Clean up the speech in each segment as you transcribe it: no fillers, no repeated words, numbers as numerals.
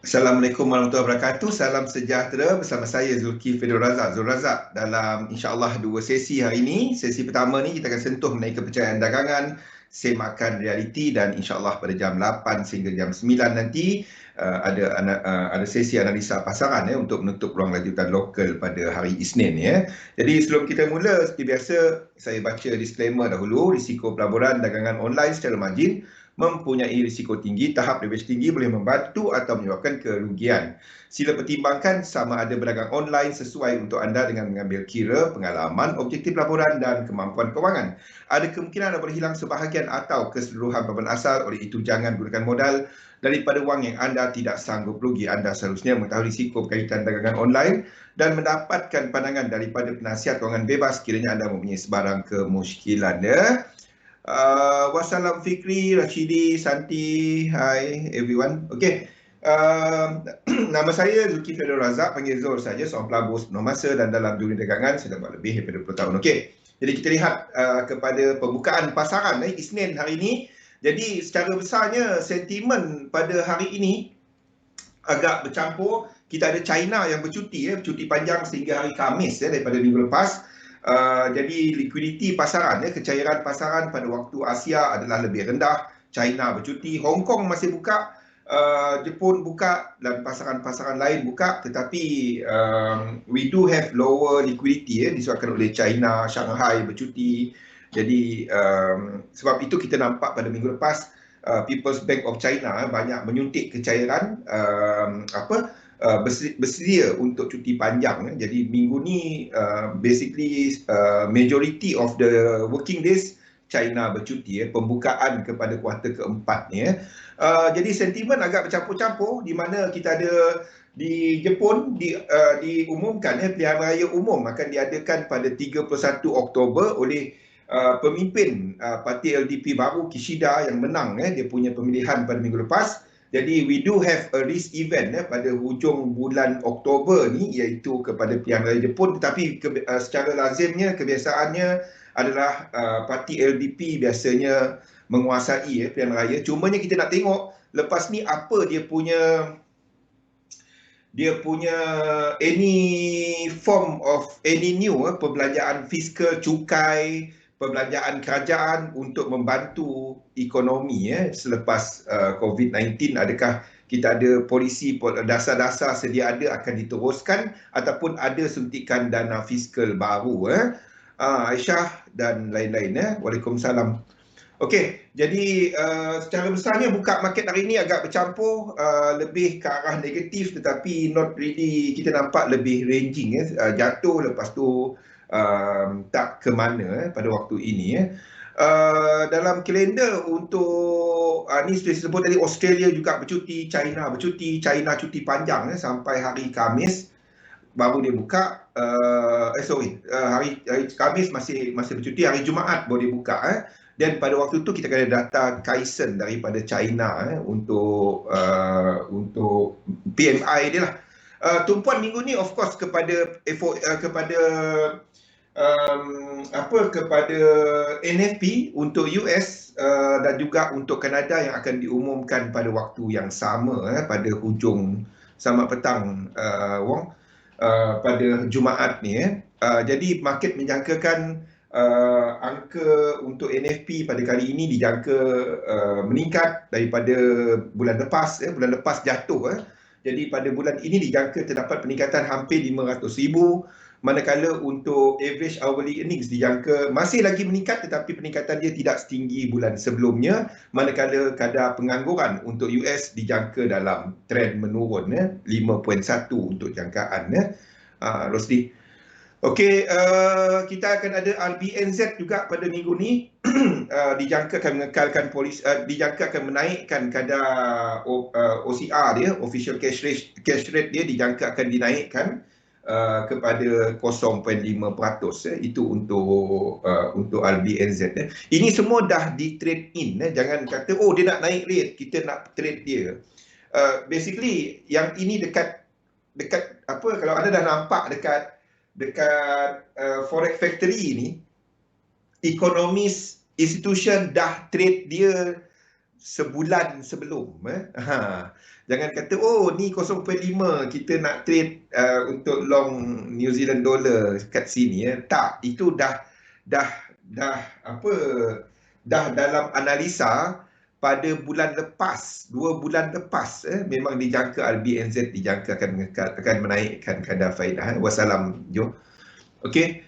Assalamualaikum warahmatullahi wabarakatuh. Salam sejahtera bersama saya Zulkifli Zul Razak dalam insya-Allah dua sesi hari ini. Sesi pertama ni kita akan sentuh mengenai kepercayaan dagangan, semakan realiti dan insya-Allah pada jam 8 sehingga jam 9 nanti ada sesi analisa pasaran untuk menutup ruang lanjutan lokal pada hari Isnin ya. Jadi sebelum kita mula seperti biasa saya baca disclaimer dahulu. Risiko pelaburan dagangan online secara margin mempunyai risiko tinggi, tahap leverage tinggi boleh membantu atau menyebabkan kerugian. Sila pertimbangkan sama ada berdagang online sesuai untuk anda dengan mengambil kira pengalaman, objektif laporan dan kemampuan kewangan. Ada kemungkinan anda boleh hilang sebahagian atau keseluruhan beban asal, oleh itu jangan gunakan modal daripada wang yang anda tidak sanggup rugi. Anda seharusnya mengetahui risiko berkaitan dagangan online dan mendapatkan pandangan daripada penasihat kewangan bebas kiranya anda mempunyai sebarang kemusykilan ya. Wassalam Fikri, Rashidi, Santi, hi everyone. Okay, nama saya Zulkifli Razak, panggil Zul saja, seorang pelabur sepenuh masa dan dalam dunia dagangan saya dah buat lebih daripada 20 tahun. Okay, jadi kita lihat kepada pembukaan pasaran Isnin hari ini. Jadi secara besarnya sentimen pada hari ini agak bercampur. Kita ada China yang bercuti panjang sehingga hari Khamis daripada minggu lepas. Jadi likuiditi pasaran, kecairan pasaran pada waktu Asia adalah lebih rendah. China bercuti, Hong Kong masih buka, Jepun buka dan pasaran-pasaran lain buka, tetapi we do have lower liquidity disebabkan oleh China, Shanghai bercuti. Jadi sebab itu kita nampak pada minggu lepas People's Bank of China banyak menyuntik kecairan bersedia untuk cuti panjang. Jadi minggu ni basically majority of the working days China bercuti, pembukaan kepada kuartal keempat ni. Jadi sentimen agak bercampur-campur, di mana kita ada di Jepun diumumkan pilihan raya umum akan diadakan pada 31 Oktober oleh pemimpin parti LDP baru Kishida yang menang dia punya pemilihan pada minggu lepas. Jadi we do have a risk event pada hujung bulan Oktober ni, iaitu kepada pilihan raya Jepun. Tetapi secara lazimnya, kebiasaannya adalah parti LDP biasanya menguasai pilihan raya. Cumanya kita nak tengok lepas ni apa dia punya any form of any new perbelanjaan fiskal, cukai, perbelanjaan kerajaan untuk membantu ekonomi selepas COVID-19. Adakah kita ada polisi dasar-dasar sedia ada akan diteruskan ataupun ada suntikan dana fiskal baru? Aisyah dan lain-lain. Waalaikumsalam. Okey, jadi secara besarnya buka market hari ini agak bercampur, lebih ke arah negatif tetapi not really, kita nampak lebih ranging jatuh lepas tu tak ke mana pada waktu ini. Dalam kalender untuk ni sudah disebut tadi, Australia juga bercuti, China bercuti, China cuti panjang sampai hari Khamis baru dia buka. Hari Khamis masih bercuti, hari Jumaat baru dia buka. Dan pada waktu tu kita akan ada data Caixin daripada China untuk PMI dia lah. Tumpuan minggu ni of course kepada NFP untuk US dan juga untuk Kanada yang akan diumumkan pada waktu yang sama pada hujung selamat petang pada Jumaat ni. Jadi market menjangkakan angka untuk NFP pada kali ini dijangka meningkat daripada bulan lepas. Bulan lepas jatuh. Jadi pada bulan ini dijangka terdapat peningkatan hampir 500,000. Manakala untuk average hourly earnings dijangka masih lagi meningkat tetapi peningkatan dia tidak setinggi bulan sebelumnya. Manakala kadar pengangguran untuk US dijangka dalam trend menurun 5.1 untuk jangkaan. Rosli. Okey, kita akan ada RBNZ juga pada minggu ni. Dijangka akan mengekalkan dijangka akan menaikkan kadar OCR dia, official cash rate dia dijangka akan dinaikkan kepada 0.5%. Itu untuk RBNZ. Ini semua dah di trade in. Jangan kata dia nak naik rate, kita nak trade dia. Basically yang ini dekat kalau anda dah nampak dekat Forex Factory ni, ekonomis institution dah trade dia sebulan sebelum. Jangan kata, oh ni 0.5 kita nak trade untuk long New Zealand dollar kat sini. Tak, itu dah apa, dah dalam analisa pada bulan lepas, 2 bulan lepas, memang dijangka RBNZ dijangka akan menaikkan kadar faedah. Wassalam, Jo. Okey,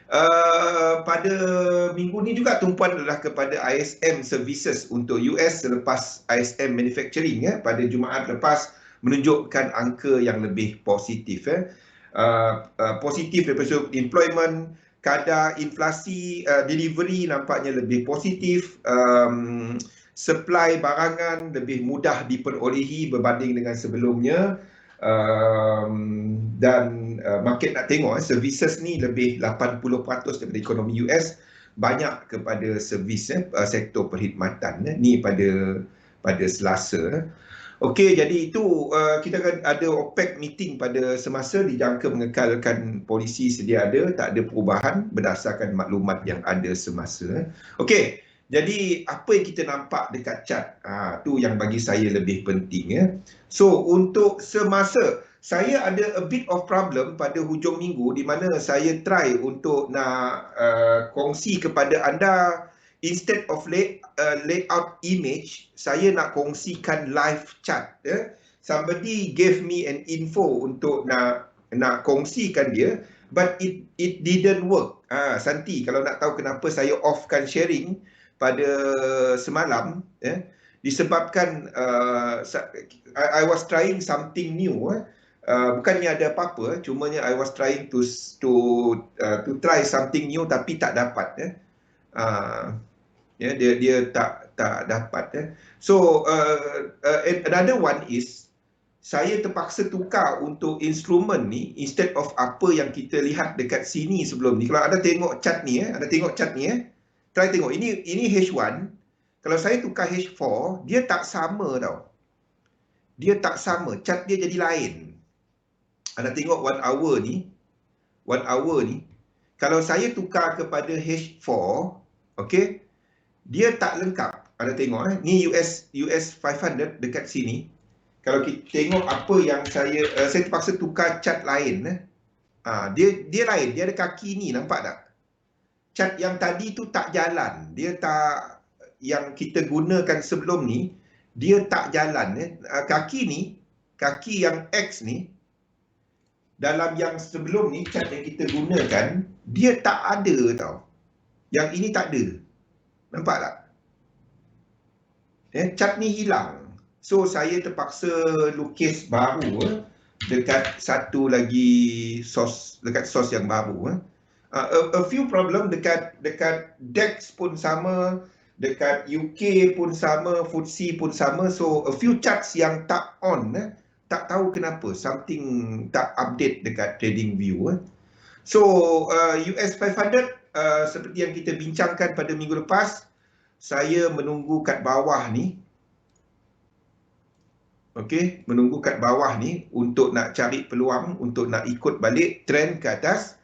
pada minggu ni juga tumpuan adalah kepada ISM Services untuk US selepas ISM Manufacturing pada Jumaat lepas menunjukkan angka yang lebih positif. Positif daripada sudut employment, kadar inflasi delivery nampaknya lebih positif, supply barangan lebih mudah diperolehi berbanding dengan sebelumnya. Dan market nak tengok services ni lebih 80% daripada ekonomi US banyak kepada servis sektor perkhidmatan ni pada Selasa. Okey, jadi itu kita akan ada OPEC meeting pada semasa dijangka mengekalkan polisi sedia ada, tak ada perubahan berdasarkan maklumat yang ada semasa. Okey, jadi apa yang kita nampak dekat chart, tu yang bagi saya lebih penting. So untuk semasa, saya ada a bit of problem pada hujung minggu di mana saya try untuk nak kongsi kepada anda, instead of layout image, saya nak kongsikan live chart. Somebody gave me an info untuk nak kongsikan dia, but it didn't work. Santi, kalau nak tahu kenapa saya offkan sharing pada semalam, disebabkan I was trying something new. Bukannya ada apa-apa, cumanya I was trying to try something new tapi tak dapat. Dia tak dapat. So another one is saya terpaksa tukar untuk instrumen ni instead of apa yang kita lihat dekat sini sebelum ni. Kalau anda tengok chart ni, try tengok ini H1. Kalau saya tukar H4, dia tak sama tau. Dia tak sama, chart dia jadi lain. Anda tengok 1 hour ni. Kalau saya tukar kepada H4, okey, dia tak lengkap. Anda tengok ni US 500 dekat sini. Kalau kita tengok apa yang saya terpaksa tukar chart lain. Dia lain, dia ada kaki ni, nampak tak? Chart yang tadi tu tak jalan. Dia tak, yang kita gunakan sebelum ni, dia tak jalan. Kaki yang X ni, dalam yang sebelum ni, chart yang kita gunakan, dia tak ada tau. Yang ini tak ada. Nampak tak? Chart ni hilang. So, saya terpaksa lukis baru dekat satu lagi source, dekat source yang baru. A few problem dekat DAX pun sama, dekat UK pun sama, FTSE pun sama. So, a few charts yang tak on, tak tahu kenapa, something tak update dekat TradingView. So US 500 seperti yang kita bincangkan pada minggu lepas, saya menunggu kat bawah ni. Okey, menunggu kat bawah ni untuk nak cari peluang untuk nak ikut balik trend ke atas.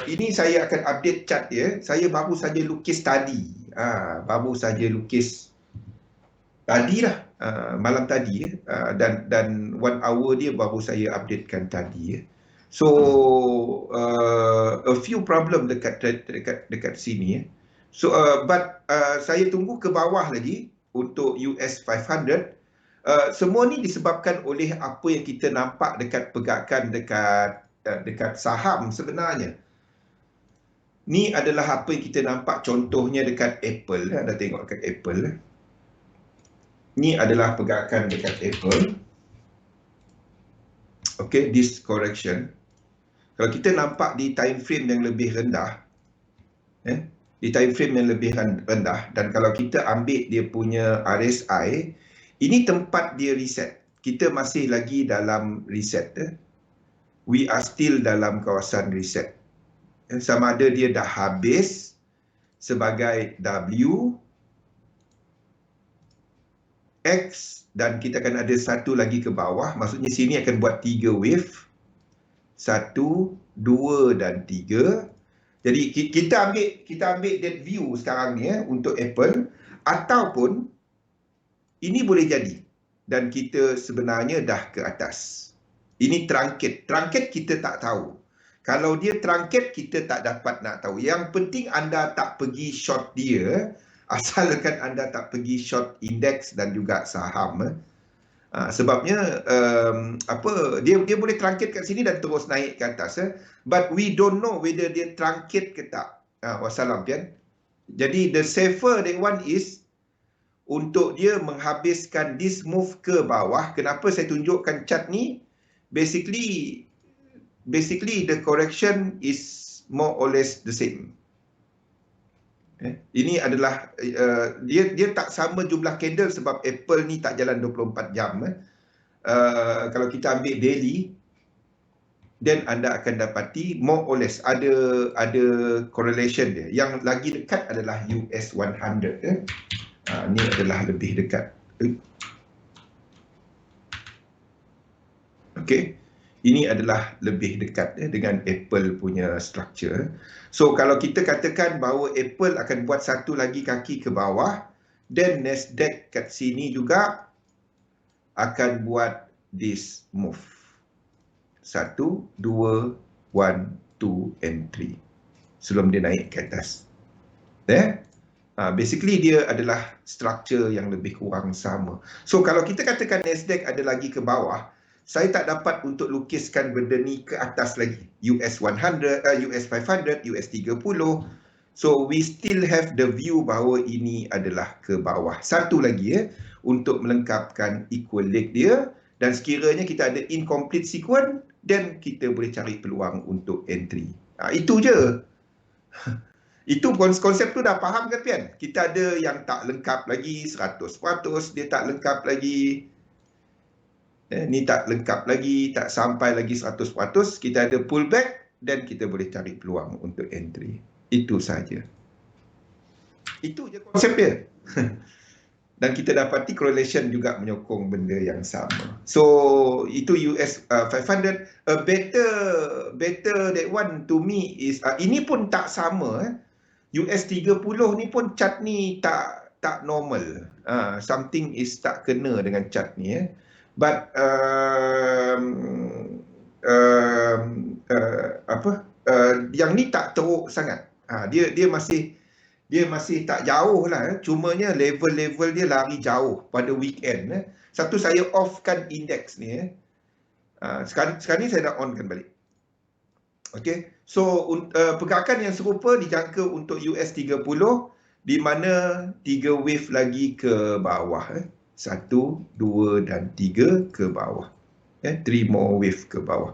Ini saya akan update chart dia. Saya baru saja lukis tadi. Tadi lah, malam tadi, dan 1 hour dia baru saya updatekan tadi. So a few problem dekat sini. So but saya tunggu ke bawah lagi untuk US 500. Semua ni disebabkan oleh apa yang kita nampak dekat pergerakan dekat saham sebenarnya. Ni adalah apa yang kita nampak contohnya dekat Apple. Anda tengok dekat Apple. Ni adalah pergerakan dekat Apple. Okay, this correction. Kalau kita nampak di time frame yang lebih rendah, dan kalau kita ambil dia punya RSI, ini tempat dia reset. Kita masih lagi dalam reset. We are still dalam kawasan reset. Sama ada dia dah habis sebagai W, X, dan kita akan ada satu lagi ke bawah. Maksudnya sini akan buat 3 wave. 1, 2 dan 3. Jadi kita ambil that view sekarang ni untuk Apple, ataupun ini boleh jadi dan kita sebenarnya dah ke atas. Ini trunket. Trunket kita tak tahu. Kalau dia trunket, kita tak dapat nak tahu. Yang penting anda tak pergi short dia, asalkan anda tak pergi short indeks dan juga saham. Sebabnya dia boleh trunket kat sini dan terus naik ke atas. But we don't know whether dia trunket ke tak. Wassalam, Pian. Jadi the safer that one is untuk dia menghabiskan this move ke bawah. Kenapa saya tunjukkan chart ni? Basically the correction is more or less the same. Ini adalah dia tak sama jumlah candle sebab Apple ni tak jalan 24 jam. Kalau kita ambil daily, then anda akan dapati more or less ada correlation dia. Yang lagi dekat adalah US 100. Ini adalah lebih dekat. Okey. Ini adalah lebih dekat dengan Apple punya structure. So kalau kita katakan bahawa Apple akan buat satu lagi kaki ke bawah, then Nasdaq kat sini juga akan buat this move. 1, 2, 1, 2 and 3. Sebelum dia naik ke atas. Basically dia adalah structure yang lebih kurang sama. So kalau kita katakan Nasdaq ada lagi ke bawah, saya tak dapat untuk lukiskan benda ni ke atas lagi. US 100, US 500, US 30. So we still have the view bahawa ini adalah ke bawah. Satu lagi untuk melengkapkan equal leg dia, dan sekiranya kita ada incomplete sequence, then kita boleh cari peluang untuk entry. Itu je. Itu konsep tu dah faham kan, Pian? Kita ada yang tak lengkap lagi 100%, dia tak lengkap lagi. Ni tak lengkap lagi, tak sampai lagi 100%. Kita ada pullback dan kita boleh cari peluang untuk entry. Itu saja. Itu je konsep dia. Dan kita dapati correlation juga menyokong benda yang sama. So, itu US 500. Better that one to me is, ini pun tak sama. US 30 ni pun chart ni tak normal. Something is tak kena dengan chart ni. But yang ni tak teruk sangat. Dia masih tak jauh lah. Cumanya level-level dia lari jauh pada weekend. Satu, saya offkan indeks ni. Sekarang ni saya dah onkan balik. Okay. So pergerakan yang serupa dijangka untuk US 30, di mana 3 wave lagi ke bawah. 1, 2 dan 3 ke bawah. 3 more wave ke bawah.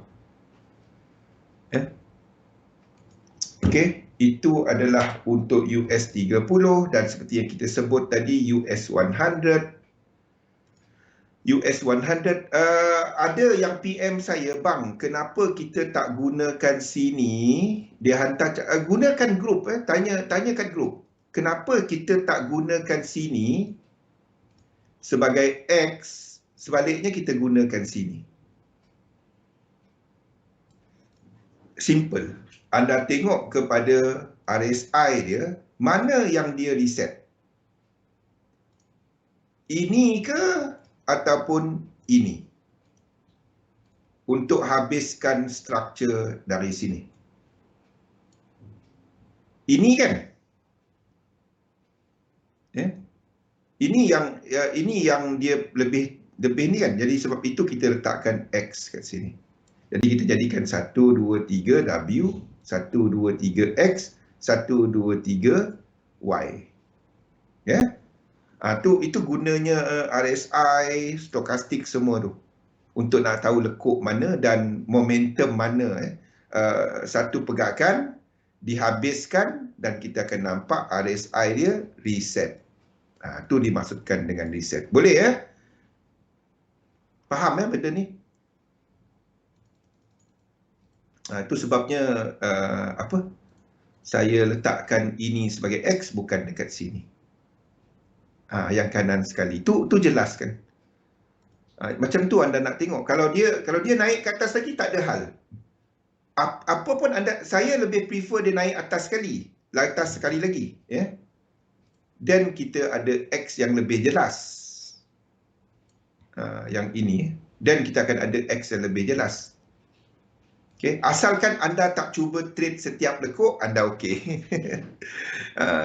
Okay. Itu adalah untuk US 30, dan seperti yang kita sebut tadi, US 100. US 100, ada yang PM saya, bang, kenapa kita tak gunakan sini? Dia hantar, gunakan grup, tanyakan grup. Kenapa kita tak gunakan sini sebagai X, sebaliknya kita gunakan sini? Simple. Anda tengok kepada RSI dia, mana yang dia reset? Ini ke ataupun ini, untuk habiskan struktur dari sini? Ini kan? Ini yang dia lebih ni kan. Jadi sebab itu kita letakkan X kat sini. Jadi kita jadikan 1, 2, 3 W, 1, 2, 3 X, 1, 2, 3 Y. Itu gunanya RSI, stokastik semua tu, untuk nak tahu lekuk mana dan momentum mana. Satu pergerakan dihabiskan dan kita akan nampak RSI dia reset. Itu dimaksudkan dengan reset. Boleh faham benda ni? Itu sebabnya saya letakkan ini sebagai X, bukan dekat sini. Yang kanan sekali. Itu jelas kan? Macam tu anda nak tengok. Kalau dia naik ke atas lagi, tak ada hal. apa pun anda, saya lebih prefer dia naik atas sekali lagi, ya. Dan kita ada X yang lebih jelas. Yang ini. Dan kita akan ada X yang lebih jelas. Okay. Asalkan anda tak cuba trade setiap lekuk, anda okey.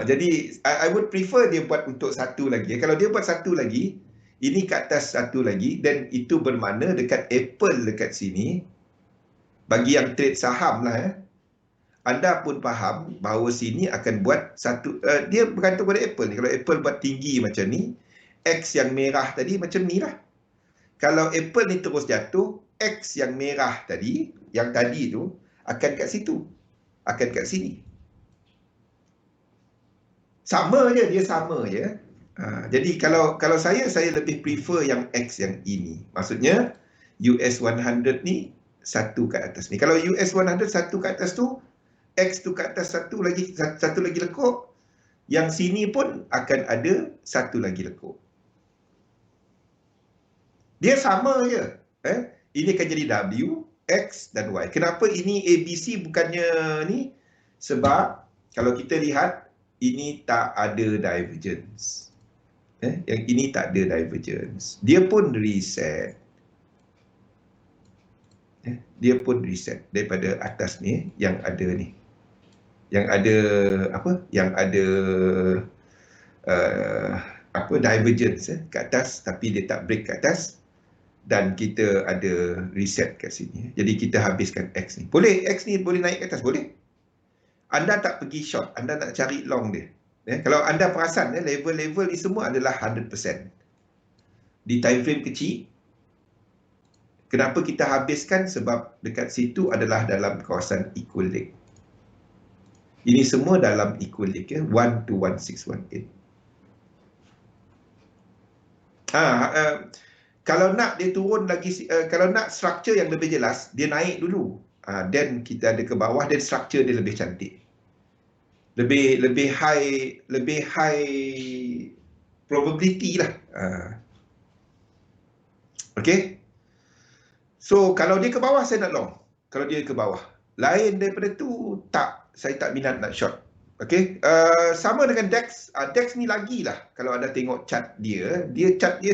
Jadi, I would prefer dia buat untuk satu lagi. Kalau dia buat satu lagi, ini ke atas satu lagi, dan itu bermakna dekat Apple dekat sini, bagi yang trade saham lah, anda pun faham bahawa sini akan buat satu, dia bergantung pada Apple ni. Kalau Apple buat tinggi macam ni, X yang merah tadi macam ni lah. Kalau Apple ni terus jatuh, X yang merah tadi, yang tadi tu, akan kat situ. Akan kat sini. Sama je, dia sama je. Jadi kalau saya lebih prefer yang X yang ini. Maksudnya, US 100 ni, satu kat atas ni. Kalau US 100 satu kat atas tu, X tu kat atas satu lagi lekuk, yang sini pun akan ada satu lagi lekuk. Dia sama je. Ini akan jadi W, X dan Y. Kenapa ini ABC bukannya ni? Sebab kalau kita lihat, ini tak ada divergence. Yang ini tak ada divergence. Dia pun reset. Dia pun reset daripada atas ni yang ada ni. Yang ada apa? Yang ada divergence kat atas, tapi dia tak break kat atas. Dan kita ada reset kat sini. Jadi kita habiskan X ni. Boleh, X ni boleh naik ke atas? Boleh. Anda tak pergi short, anda nak cari long dia. Kalau anda perasan, level-level ni semua adalah 100%. Di time frame kecil, kenapa kita habiskan? Sebab dekat situ adalah dalam kawasan equal leg. Ini semua dalam equal leg, 1 to 1618. Kalau nak dia turun lagi, kalau nak structure yang lebih jelas, dia naik dulu. Then kita ada ke bawah, dan structure dia lebih cantik. Lebih high probability lah. Okay. So kalau dia ke bawah, saya nak long. Kalau dia ke bawah. Lain daripada tu, saya tak minat nak short. Okay. Sama dengan DEX. DEX ni lagi lah. Kalau anda tengok chart dia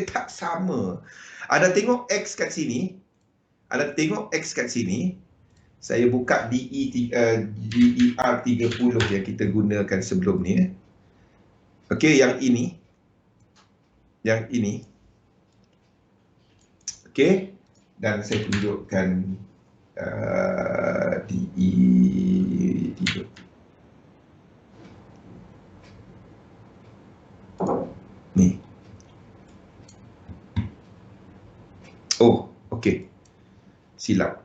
tak sama. Anda tengok X kat sini. Saya buka DER 30 yang kita gunakan sebelum ni. Okey, yang ini. Okey, dan saya tunjukkan DE 30. Ni. Oh, okey. Silap.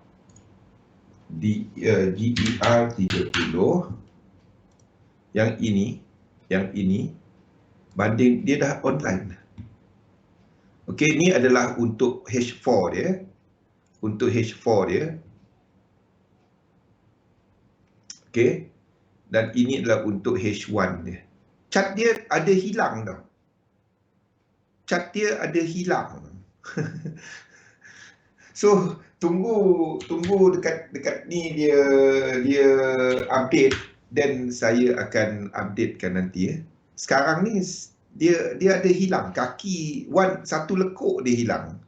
GER 30. Yang ini banding dia dah online. Okey, ni adalah untuk H4 dia. Untuk H4 dia. Okey. Dan ini adalah untuk H1 dia. Chart dia ada hilang tau. So tunggu dekat ni dia update, dan saya akan updatekan nanti. Sekarang ni dia ada hilang kaki, satu lekuk dia hilang.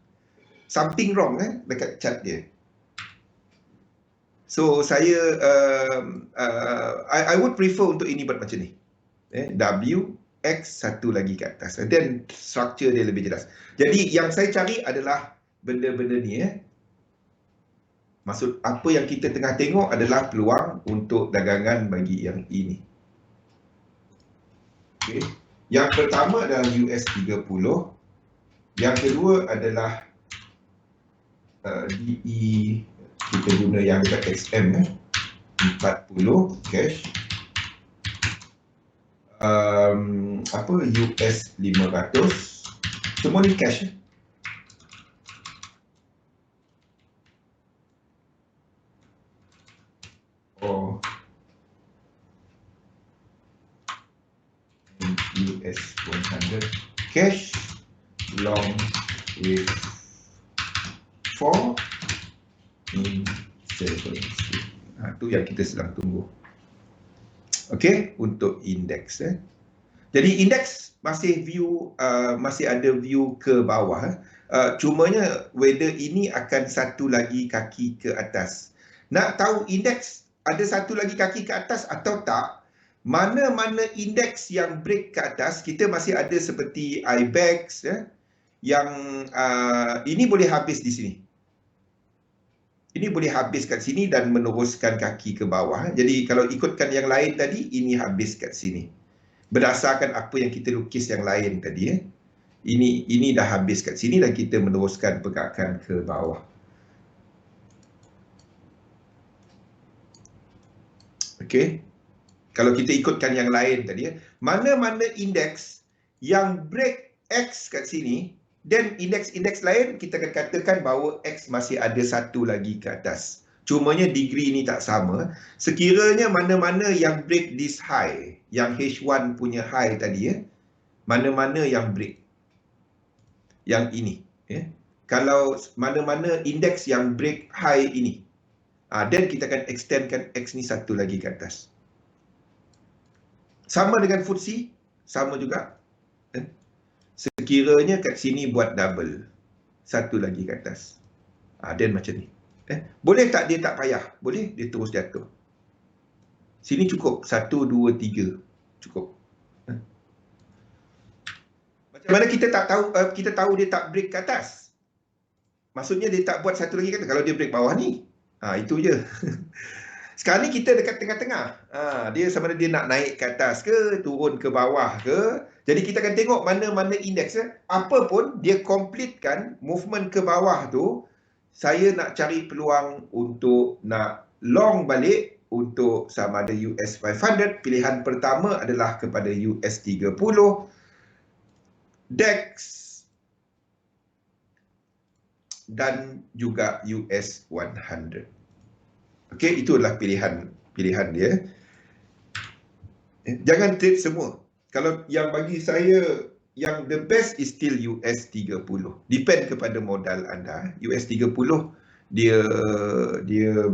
Something wrong dekat chart dia. So saya I would prefer untuk ini buat macam ni. W X satu lagi kat atas, dan structure dia lebih jelas. Jadi yang saya cari adalah benda-benda ni. Maksud apa yang kita tengah tengok adalah peluang untuk dagangan bagi yang ini. Okay. Yang pertama adalah US 30. Yang kedua adalah DE, kita guna yang dekat XM 40 cash. US 500. Semua ni cash. US 100 cash, long with 4 in 7. Itu yang kita sedang tunggu. Okey, untuk indeks. Jadi indeks masih masih ada view ke bawah. Cumanya whether ini akan satu lagi kaki ke atas. Nak tahu indeks ada satu lagi kaki ke atas atau tak? Mana-mana indeks yang break ke atas, kita masih ada seperti IBEX yang ini boleh habis di sini. Ini boleh habis kat sini dan meneruskan kaki ke bawah. Jadi kalau ikutkan yang lain tadi, ini habis kat sini. Berdasarkan apa yang kita lukis yang lain tadi. Ini dah habis kat sini dan kita meneruskan pergerakan ke bawah. Okey. Kalau kita ikutkan yang lain tadi, mana-mana indeks yang break X kat sini, dan indeks-indeks lain kita akan katakan bahawa X masih ada satu lagi ke atas. Cumanya degree ni tak sama. Sekiranya mana-mana yang break this high, yang H1 punya high tadi, mana-mana yang break. Yang ini. Kalau mana-mana indeks yang break high ini, dan kita akan extendkan X ni satu lagi ke atas. Sama dengan FTSE, sama juga. Sekiranya kat sini buat double, satu lagi ke atas. Dan macam ni. Boleh tak dia tak payah? Boleh, dia terus jatuh. Sini cukup, 1, 2, 3. Cukup. Macam mana kita tak tahu, kita tahu dia tak break ke atas? Maksudnya dia tak buat satu lagi ke atas. Kalau dia break bawah ni, itu je. Sekarang ni kita dekat tengah-tengah. Dia sama ada dia nak naik ke atas ke, turun ke bawah ke. Jadi kita akan tengok mana-mana indeks. Apa pun dia completekan movement ke bawah tu, saya nak cari peluang untuk nak long balik untuk sama ada US 500. Pilihan pertama adalah kepada US 30, DAX dan juga US 100. Okey, itu adalah pilihan dia. Jangan trade semua. Kalau yang bagi saya, yang the best is still US 30. Depend kepada modal anda. US 30 dia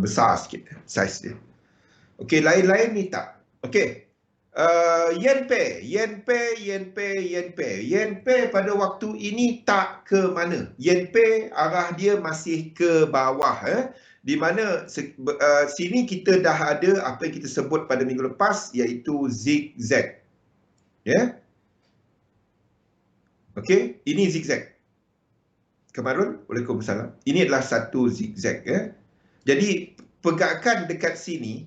besar sikit size dia. Okey, lain-lain ni tak. Okey. Yen pair pada waktu ini tak ke mana. Yen pair arah dia masih ke bawah. Di mana sini kita dah ada apa yang kita sebut pada minggu lepas, iaitu zigzag. Okey, ini zigzag. Kamarul, Waalaikumsalam. Ini adalah satu zigzag. Jadi pergerakan dekat sini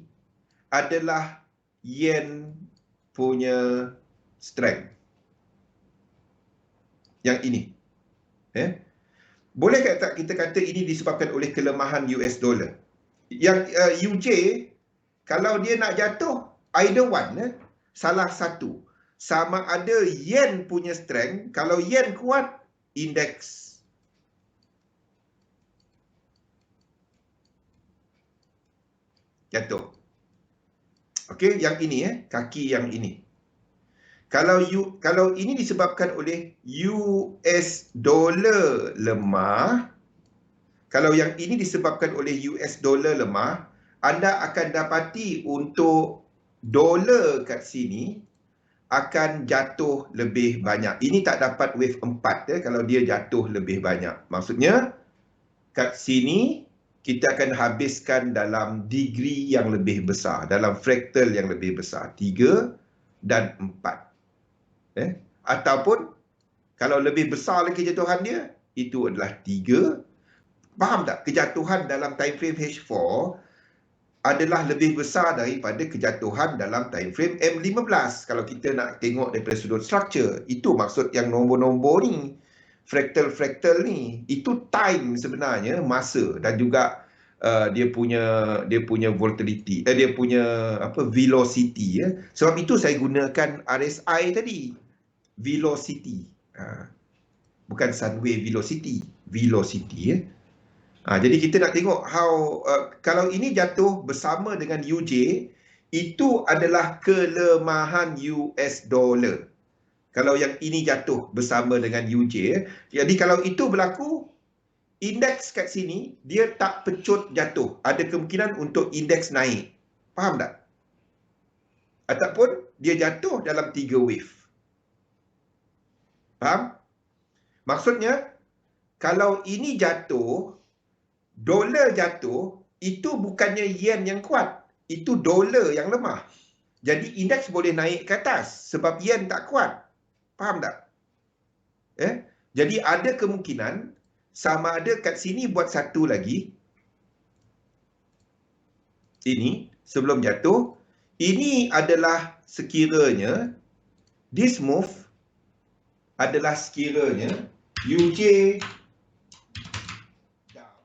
adalah yen punya strength. Yang ini. Boleh tak kita kata ini disebabkan oleh kelemahan US dollar? Yang UJ, kalau dia nak jatuh, either one, salah satu. Sama ada yen punya strength, kalau yen kuat, indeks jatuh. Okey, yang ini kaki yang ini. Kalau ini disebabkan oleh US dollar lemah, kalau yang ini disebabkan oleh US dollar lemah, anda akan dapati untuk dolar kat sini akan jatuh lebih banyak. Ini tak dapat wave 4 kalau dia jatuh lebih banyak. Maksudnya kat sini kita akan habiskan dalam degree yang lebih besar, dalam fraktal yang lebih besar, 3 dan 4. Ataupun kalau lebih besar lagi kejatuhan dia, itu adalah 3. Faham tak? Kejatuhan dalam time frame H4 adalah lebih besar daripada kejatuhan dalam time frame M15. Kalau kita nak tengok daripada sudut structure, itu maksud yang nombor-nombor ni, fraktal-fraktal ni, itu time sebenarnya, masa, dan juga dia punya volatility, dia punya velocity. Sebab itu saya gunakan RSI tadi, velocity, bukan sun wave velocity. Jadi kita nak tengok kalau ini jatuh bersama dengan UJ, itu adalah kelemahan US dollar. Kalau yang ini jatuh bersama dengan UJ, jadi kalau itu berlaku, indeks kat sini, dia tak pecut jatuh. Ada kemungkinan untuk indeks naik. Faham tak? Ataupun dia jatuh dalam 3 wave. Faham? Maksudnya, kalau ini jatuh, dolar jatuh, itu bukannya yen yang kuat. Itu dolar yang lemah. Jadi indeks boleh naik ke atas sebab yen tak kuat. Faham tak? Jadi ada kemungkinan sama ada kat sini buat satu lagi. Ini sebelum jatuh. Ini adalah sekiranya this move adalah sekiranya UJ down,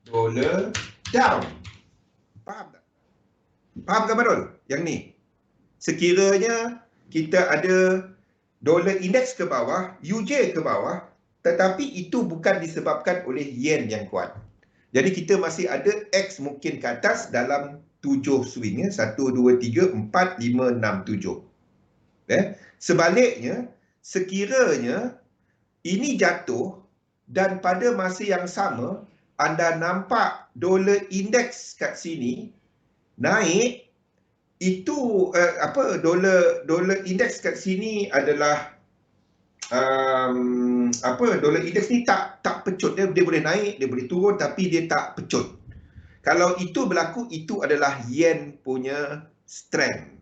dollar down. Faham tak? Faham ke Marul? Yang ni. Sekiranya kita ada dolar indeks ke bawah, UJ ke bawah, tetapi itu bukan disebabkan oleh yen yang kuat. Jadi kita masih ada X mungkin ke atas dalam 7 swing. 1, 2, 3, 4, 5, 6, 7. Sebaliknya, sekiranya ini jatuh dan pada masa yang sama, anda nampak dolar indeks kat sini naik, itu dolar indeks kat sini adalah dolar indeks ni tak pecut. Dia boleh naik, dia boleh turun, tapi dia tak pecut. Kalau itu berlaku, itu adalah yen punya strength.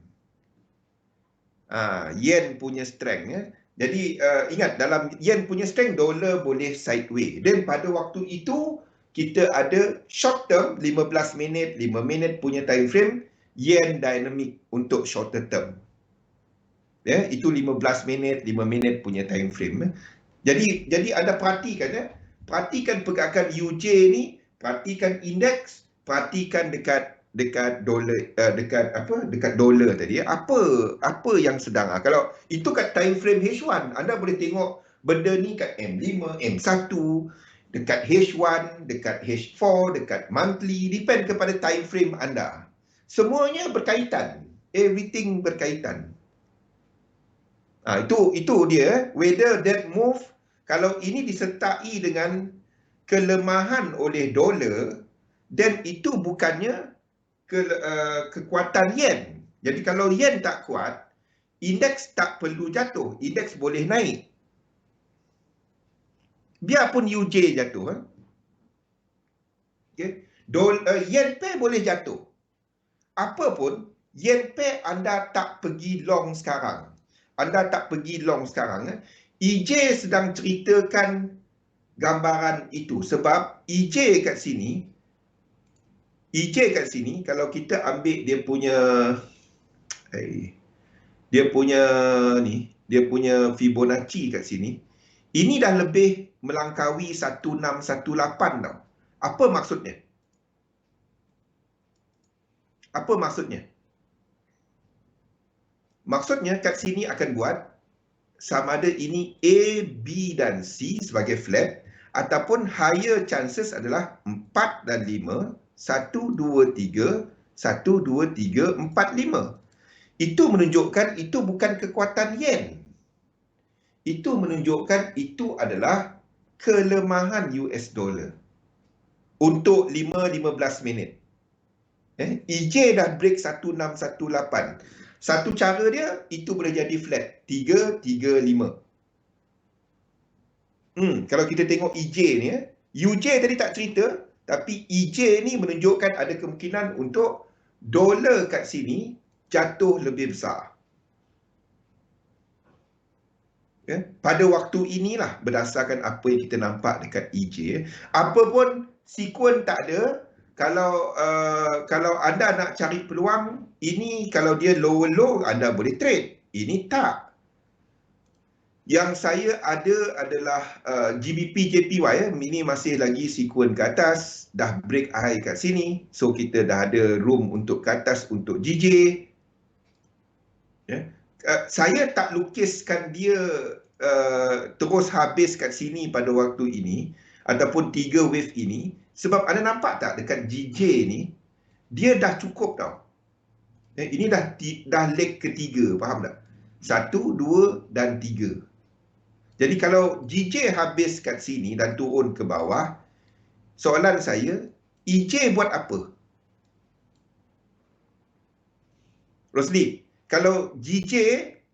Yen punya strength. Jadi ingat, dalam yen punya strength, dolar boleh sideways. Dan pada waktu itu, kita ada short term, 15 minit, 5 minit punya time frame, yen dynamic untuk shorter term. Itu 15 minit, 5 minit punya time frame. Jadi anda perhatikan, perhatikan pergerakan UJ ni, perhatikan indeks, perhatikan dekat dolar, dekat dolar tadi. Apa yang sedang, kalau itu kat time frame H1, anda boleh tengok benda ni kat M5, M1, dekat H1, dekat H4, dekat monthly, depend kepada time frame anda. Semuanya berkaitan, everything berkaitan. Itu dia, whether that move, kalau ini disertai dengan kelemahan oleh dolar, dan itu bukannya kekuatan yen. Jadi kalau yen tak kuat, indeks tak perlu jatuh, indeks boleh naik. Biarpun UJ jatuh. Yen pair boleh jatuh. Apapun, yen pair anda tak pergi long sekarang. Anda tak pergi long sekarang. EJ sedang ceritakan gambaran itu. Sebab EJ kat sini, kalau kita ambil dia punya Fibonacci kat sini, ini dah lebih melangkaui 1618 tau. Apa maksudnya? Apa maksudnya? Maksudnya kat sini akan buat sama ada ini A, B dan C sebagai flat, ataupun higher chances adalah 4 dan 5, 1, 2, 3, 1, 2, 3, 4, 5. Itu menunjukkan itu bukan kekuatan yen. Itu menunjukkan itu adalah kelemahan US dollar. Untuk 5-15 minit. EJ dah break 1618. Satu cara dia, itu boleh jadi flat. 3-3-5. Kalau kita tengok EJ ni, UJ tadi tak cerita, tapi EJ ni menunjukkan ada kemungkinan untuk dolar kat sini jatuh lebih besar. Pada waktu inilah, berdasarkan apa yang kita nampak dekat EJ. Apa pun sekuen tak ada. Kalau anda nak cari peluang, ini kalau dia low, anda boleh trade. Ini tak. Yang saya ada adalah GBP JPY. Ini masih lagi sekuen ke atas. Dah break high kat sini. So kita dah ada room untuk ke atas untuk GJ. Saya tak lukiskan dia terus habis kat sini pada waktu ini, ataupun 3 wave ini. Sebab anda nampak tak dekat GJ ni, dia dah cukup tau. Ini dah leg ketiga, faham tak? 1, 2 dan 3. Jadi kalau GJ habis kat sini dan turun ke bawah, soalan saya, EJ buat apa? Rosli, kalau GJ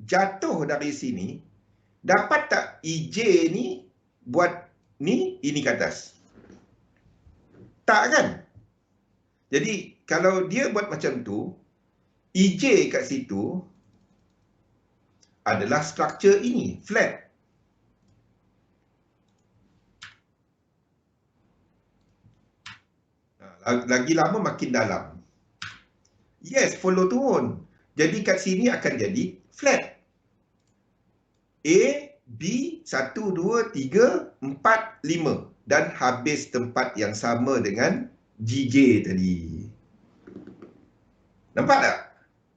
jatuh dari sini, dapat tak EJ ni buat ni, ini ke atas? Tak kan? Jadi kalau dia buat macam tu, EJ kat situ adalah struktur ini, flat. Lagi lama makin dalam. Yes, follow turun. Jadi kat sini akan jadi flat. A, B, 1, 2, 3, 4, 5. Dan habis tempat yang sama dengan GJ tadi. Nampak tak?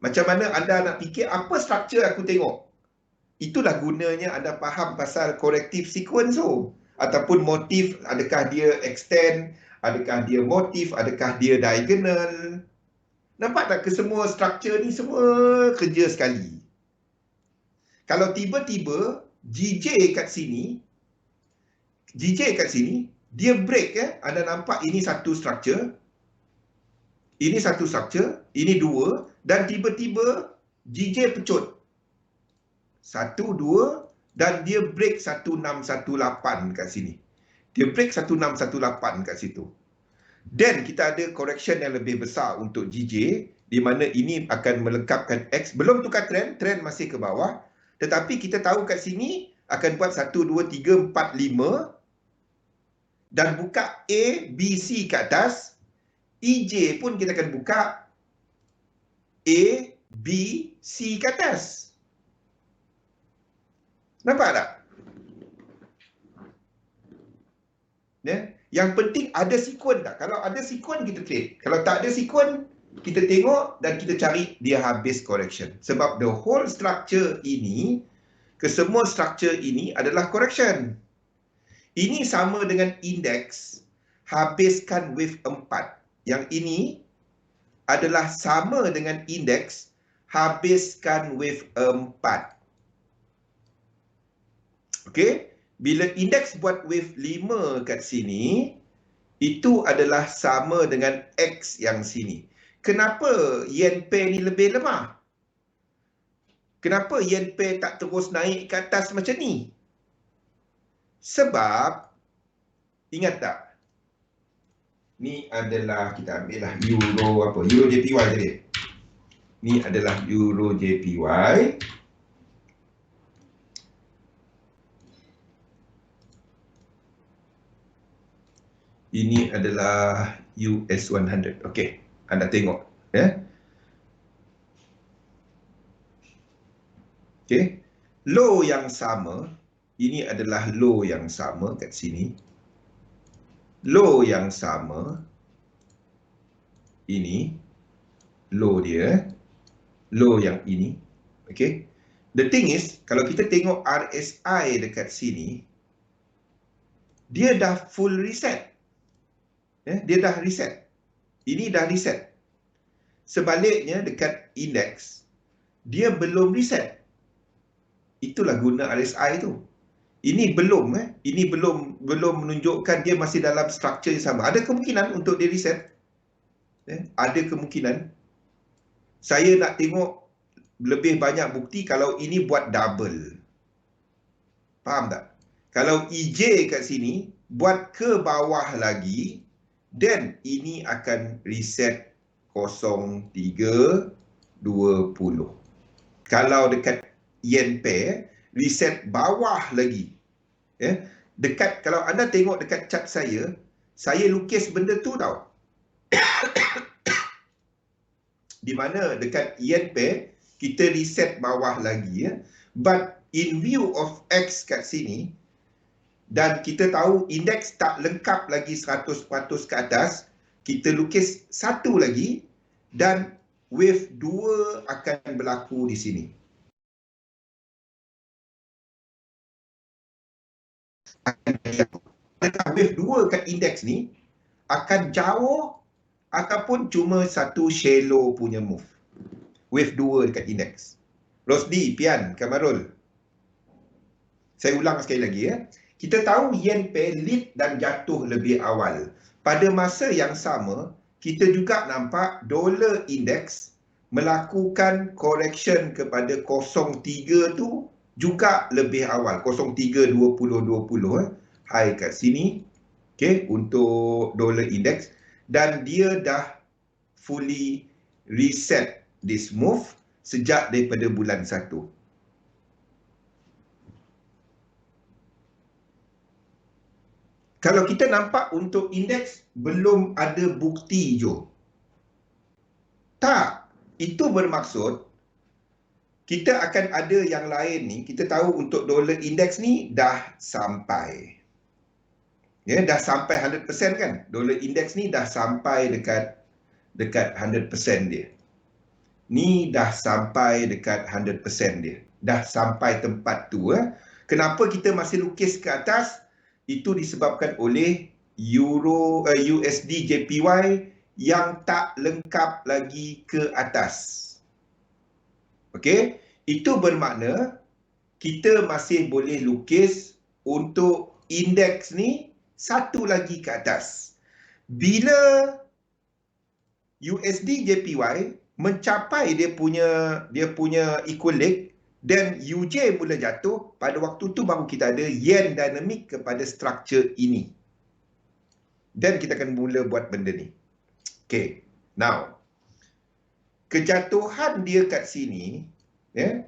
Macam mana anda nak fikir apa struktur aku tengok? Itulah gunanya anda faham pasal corrective sequence tu. Ataupun motif, adakah dia extend, adakah dia motif, adakah dia diagonal. Nampak tak kesemua struktur ni semua kerja sekali. Kalau tiba-tiba GJ kat sini, dia break ya. Anda nampak ini satu struktur, ini satu struktur, ini dua, dan tiba-tiba GJ pecut. 1, 2, dan dia break 1618 kat sini. Dia break 1618 kat situ. Dan kita ada correction yang lebih besar untuk GJ, di mana ini akan melengkapkan X. Belum tukar trend masih ke bawah. Tetapi kita tahu kat sini akan buat 1, 2, 3, 4, 5. Dan buka A, B, C ke atas. EJ pun kita akan buka A, B, C ke atas. Nampak tak? Ya? Yang penting ada sekuen tak? Kalau ada sekuen kita trade. Kalau tak ada sekuen, kita tengok dan kita cari dia habis correction. Sebab the whole structure ini, kesemua structure ini adalah correction. Ini sama dengan indeks habiskan wave 4. Yang ini adalah sama dengan indeks habiskan wave 4. Okey? Bila indeks buat wave 5 kat sini, itu adalah sama dengan X yang sini. Kenapa yen pair ni lebih lemah? Kenapa yen pair tak terus naik ke atas macam ni? Sebab, ingat tak? Ni adalah, kita ambil lah Euro apa? Euro JPY tadi. Ni adalah Euro JPY. Ini adalah US 100. Okey, anda tengok. Ya. Okey. Low yang sama, ini adalah low yang sama kat sini. Low yang sama, ini low dia. Low yang ini. Okey. The thing is, kalau kita tengok RSI dekat sini, dia dah full reset. Dia dah reset. Ini dah reset. Sebaliknya dekat indeks, dia belum reset. Itulah guna RSI tu. Ini belum ini belum menunjukkan dia masih dalam struktur yang sama. Ada kemungkinan untuk dia reset. Ada kemungkinan. Saya nak tengok lebih banyak bukti kalau ini buat double. Faham tak? Kalau EJ kat sini buat ke bawah lagi, dan ini akan reset 0320. Kalau dekat yen pair, reset bawah lagi. Dekat, kalau anda tengok dekat chart saya lukis benda tu tau. Di mana dekat yen pair, kita reset bawah lagi. But in view of X kat sini, dan kita tahu indeks tak lengkap lagi 100% ke atas, kita lukis satu lagi dan wave 2 akan berlaku di sini. Adakah wave 2 kat indeks ni akan jauh ataupun cuma satu shallow punya move? Wave 2 dekat indeks. Rosdi, Pian, Kamarul. Saya ulang sekali lagi ya. Kita tahu yen pair lead dan jatuh lebih awal. Pada masa yang sama, kita juga nampak dollar index melakukan correction kepada 03 tu juga lebih awal. 03.2020 high kat sini. Okay, untuk dollar index, dan dia dah fully reset this move sejak daripada bulan 1. Kalau kita nampak untuk indeks belum ada bukti hijau. Tak, itu bermaksud kita akan ada yang lain ni. Kita tahu untuk dollar index ni dah sampai. Ya, dah sampai 100% kan? Dollar index ni dah sampai dekat 100% dia. Ni dah sampai dekat 100% dia. Dah sampai tempat tu. Kenapa kita masih lukis ke atas? Itu disebabkan oleh USD JPY yang tak lengkap lagi ke atas. Okey, itu bermakna kita masih boleh lukis untuk indeks ni satu lagi ke atas. Bila USD JPY mencapai dia punya equal leg, dan UJ mula jatuh, pada waktu tu baru kita ada yen dynamic kepada structure ini. Dan kita akan mula buat benda ni. Okay, now kejatuhan dia kat sini, ya,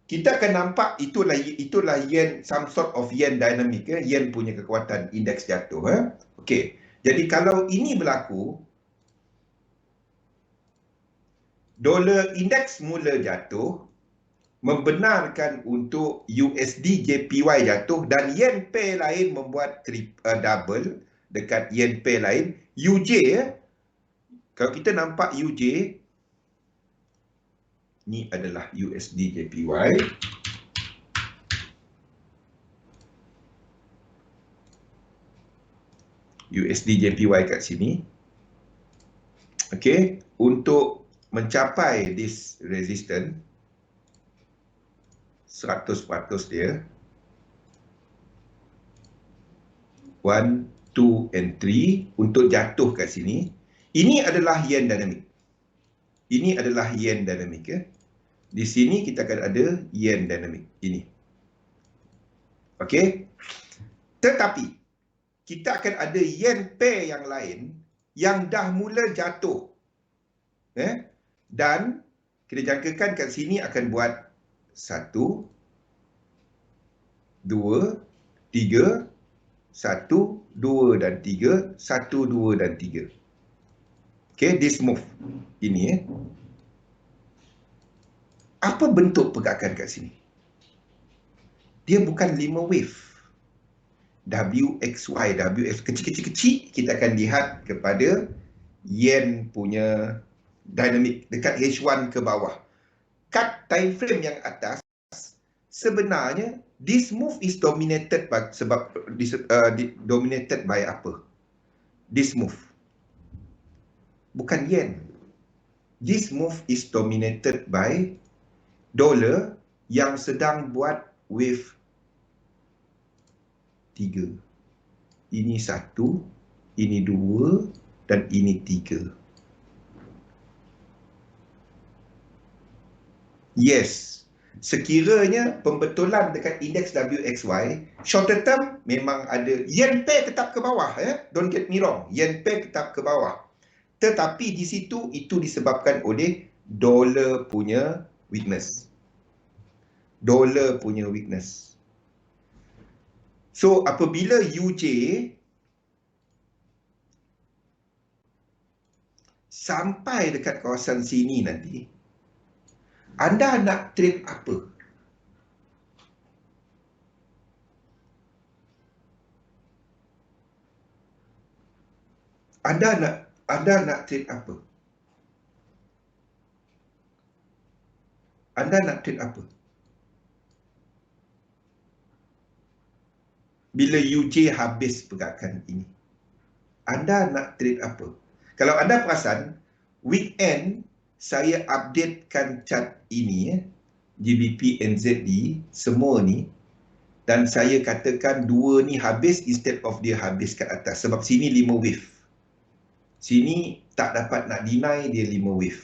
kita akan nampak itulah yen, some sort of yen dynamic, ya, yen punya kekuatan indeks jatuh. Okay, jadi kalau ini berlaku, dollar indeks mula jatuh, membenarkan untuk USD JPY jatuh, dan yen pair lain membuat double dekat yen pair lain. UJ, kalau kita nampak UJ, ni adalah USD JPY. USD JPY kat sini. Okey, untuk mencapai this resistance 100% dia 1, 2 and 3 untuk jatuh kat sini. Ini adalah yen dynamic. Ini adalah yen dynamic, ya. Di sini kita akan ada yen dynamic ini. Okey. Tetapi kita akan ada yen pair yang lain yang dah mula jatuh. Dan kita jangkakan kat sini akan buat 1, 2, 3, 1, 2 dan 3, 1, 2 dan 3. Okay, this move ini. Apa bentuk pergerakan kat sini? Dia bukan 5 wave. WXY, WX kecil-kecil, kita akan lihat kepada yen punya dynamic dekat H1 ke bawah. Kat time frame yang atas, sebenarnya this move is dominated by, dominated by apa? This move. Bukan yen. This move is dominated by dollar yang sedang buat wave 3. Ini 1, ini 2 dan ini 3. Yes, sekiranya pembetulan dekat indeks WXY, shorter term memang ada, yen pair tetap ke bawah, ya. Don't get me wrong, yen pair tetap ke bawah. Tetapi di situ itu disebabkan oleh dollar punya weakness. Dollar punya weakness. So apabila UJ sampai dekat kawasan sini nanti, anda nak trade apa? Anda nak trade apa? Anda nak trade apa? Bila UJ habis pergerakan ini, anda nak trade apa? Kalau anda perasan, weekend saya updatekan chart ini, GBP, NZD, semua ni Dan saya katakan dua ni habis instead of dia habis kat atas. Sebab sini 5 wave. Sini tak dapat nak deny dia 5 wave.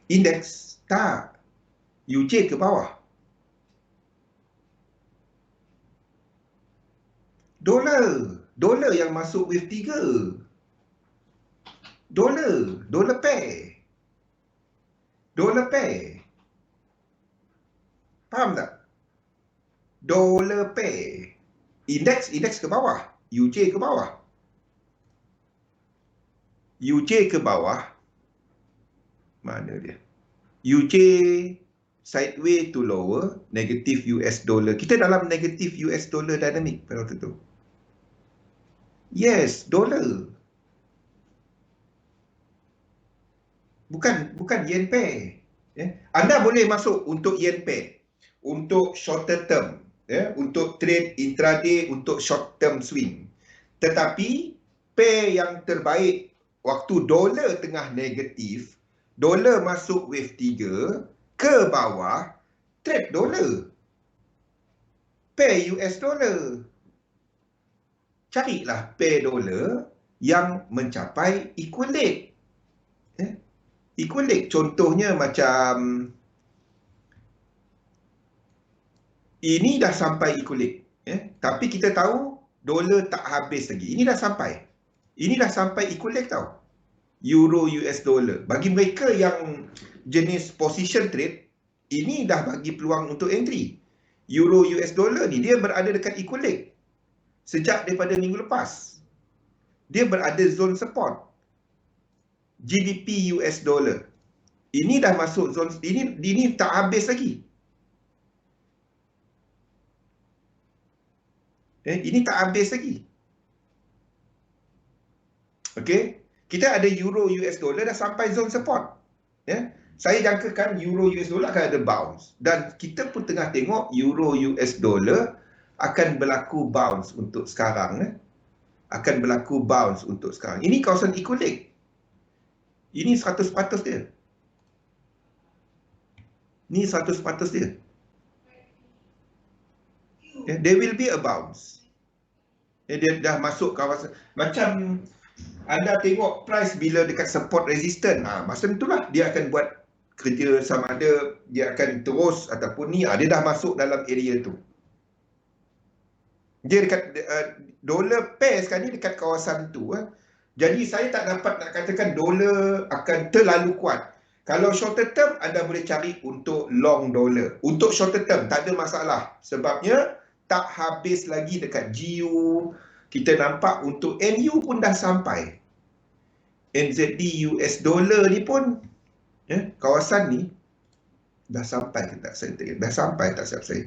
Indeks tak. UJ ke bawah. Dolar yang masuk wave 3. Dolar pair. Dolar pair. Faham tak? Dolar pair. Indeks ke bawah. UJ ke bawah. UJ ke bawah. Mana dia? UJ sideways to lower, negative US dollar. Kita dalam negative US dollar dynamic pada waktu tu. Yes, dolar. Bukan yen pair. Anda boleh masuk untuk yen pair, untuk shorter term, untuk trade intraday, untuk short term swing. Tetapi pair yang terbaik waktu dolar tengah negatif, dolar masuk wave 3 ke bawah, trade dolar. Pair US dollar. Carilah pair dolar yang mencapai equal-leg. Equal-leg contohnya macam ini dah sampai equal-leg. Tapi kita tahu dolar tak habis lagi. Ini dah sampai. Ini dah sampai equal-leg tau. Euro US dollar. Bagi mereka yang jenis position trade, ini dah bagi peluang untuk entry. Euro US dollar ni dia berada dekat equal-leg. Sejak daripada minggu lepas. Dia berada zone support. GBP US dollar. Ini dah masuk zone, ini tak habis lagi. Ini tak habis lagi. Okey. Kita ada euro US dollar dah sampai zone support. Saya jangkakan euro US dollar akan ada bounce. Dan kita pun tengah tengok euro US dollar akan berlaku bounce untuk sekarang. Akan berlaku bounce untuk sekarang. Ini kawasan equal-leg. Ini 100% dia. Ni 100% dia. There will be a bounce. Dia dah masuk kawasan. Macam anda tengok price bila dekat support resistance. Masa itulah dia akan buat kerja sama ada dia akan terus ataupun ni. Dia dah masuk dalam area tu. Dia dekat dolar pair sekarang ni dekat kawasan tu. Jadi saya tak dapat nak katakan dolar akan terlalu kuat. Kalau shorter term, anda boleh cari untuk long dollar. Untuk shorter term, tak ada masalah. Sebabnya, tak habis lagi dekat GU. Kita nampak untuk NU pun dah sampai. NZD US dollar ni pun, kawasan ni, dah sampai ke tak saya tengok. Dah sampai tak siap saya.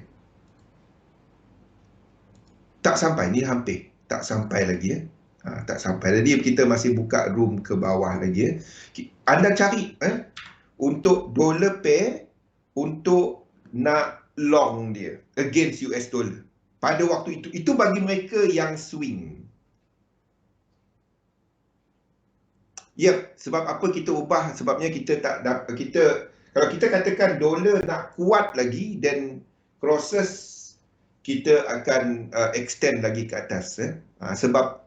Tak sampai, ni hampir. Tak sampai lagi. Tak sampai. Jadi kita masih buka room ke bawah lagi. Anda cari untuk dollar pair untuk nak long dia against US dollar. Pada waktu itu. Itu bagi mereka yang swing. Sebab apa kita ubah? Sebabnya kita tak dapat, kalau kita katakan dolar nak kuat lagi, then process kita akan extend lagi ke atas. Sebab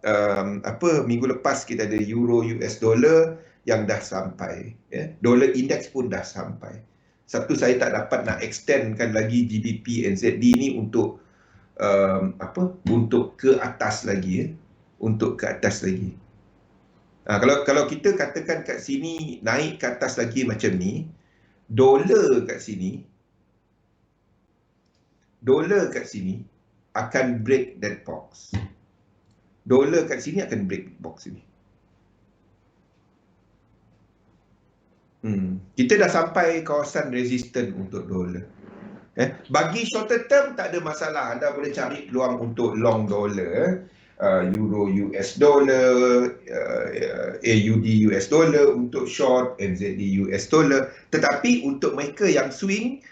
minggu lepas kita ada euro US dollar yang dah sampai. Dollar index pun dah sampai. Satu, saya tak dapat nak extendkan lagi GBP NZD ni untuk untuk ke atas lagi. Untuk ke atas lagi. Kalau kita katakan kat sini naik ke atas lagi macam ni, dolar kat sini akan break that box. Dolar kat sini akan break box ini. Kita dah sampai kawasan resistant untuk dolar. Bagi shorter term tak ada masalah. Anda boleh cari peluang untuk long dollar, euro US dollar, AUD US dollar untuk short, NZD US dollar. Tetapi untuk mereka yang swing,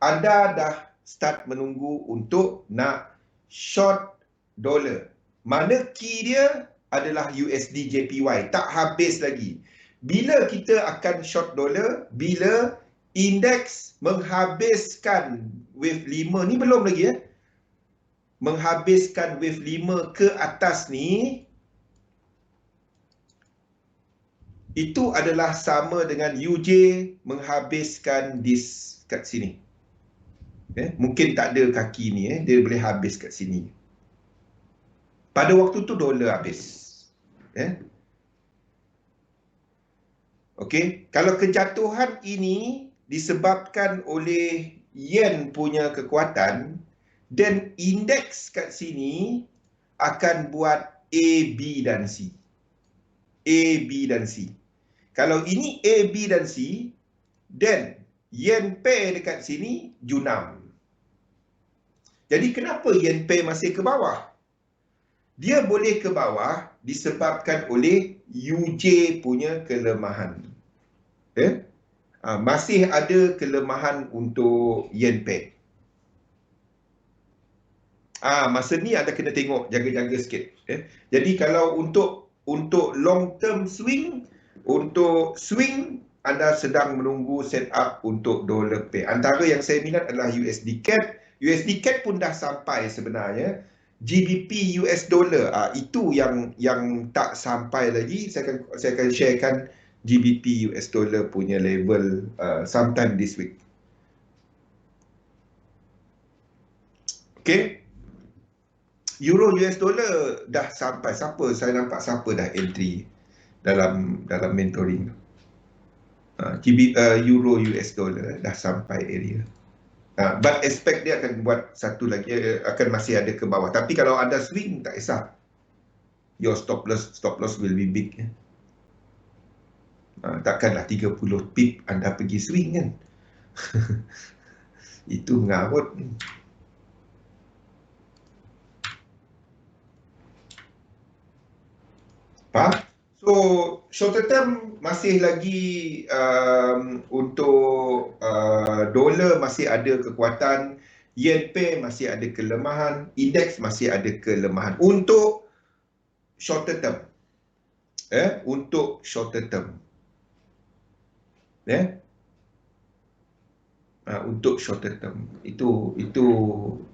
anda dah start menunggu untuk nak short dollar. Mana key dia adalah USD JPY. Tak habis lagi. Bila kita akan short dollar? Bila indeks menghabiskan wave 5 ni belum lagi menghabiskan wave 5 ke atas ni, itu adalah sama dengan UJ menghabiskan disk kat sini. Mungkin tak ada kaki ni, dia boleh habis kat sini. Pada waktu tu dolar habis. Okey, kalau kejatuhan ini disebabkan oleh yen punya kekuatan, dan indeks kat sini akan buat A, B dan C. A, B dan C. Kalau ini A, B dan C, then yen pair dekat sini junam. Jadi kenapa yen pair masih ke bawah? Dia boleh ke bawah disebabkan oleh UJ punya kelemahan. Masih ada kelemahan untuk yen pair. Masa ni anda kena tengok, jaga-jaga sikit. Jadi kalau untuk long term swing, anda sedang menunggu set up untuk dollar pair. Antara yang saya minat adalah USD CAD. USD CAD pun dah sampai sebenarnya. GBP US dollar, itu yang tak sampai lagi. Saya akan sharekan GBP US dollar punya level sometime this week. Okay. Euro US dollar dah sampai. Saya nampak siapa dah entry dalam mentoring. Euro US dollar dah sampai area. But expect dia akan buat satu lagi, akan masih ada ke bawah. Tapi kalau anda swing, tak kisah. Your stop loss will be big. Takkanlah 30 pip anda pergi swing kan. Itu mengarut. Faham? So, short term masih lagi untuk dolar masih ada kekuatan, yen pair masih ada kelemahan, indeks masih ada kelemahan untuk short term. Untuk short term. Untuk short term. Itu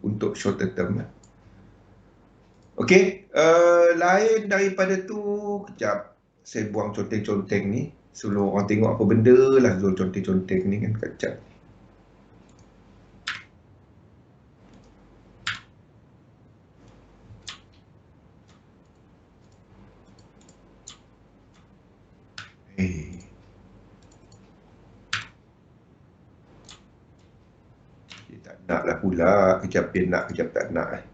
untuk short term. Okey, lain daripada tu, kejap saya buang conteng-conteng ni sebelum orang tengok apa benda lah Zul conteng-conteng ni kan, kejap. Dia tak nak lah pula, kejap dia nak, kejap tak nak.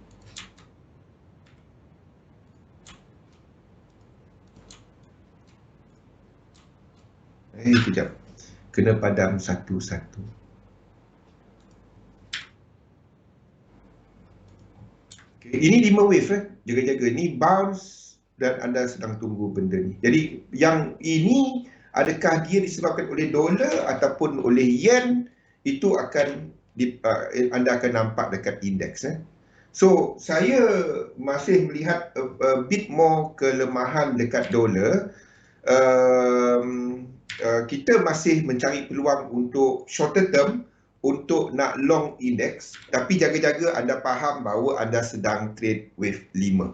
Kejap. Kena padam satu-satu. Okay. Ini 5 wave. Jaga-jaga. Ni bounce dan anda sedang tunggu benda ni. Jadi yang ini, adakah dia disebabkan oleh dolar ataupun oleh yen, itu akan anda akan nampak dekat indeks. So saya masih melihat a bit more kelemahan dekat dolar. Kita masih mencari peluang untuk shorter term untuk nak long index, tapi jaga-jaga anda faham bahawa anda sedang trade wave 5.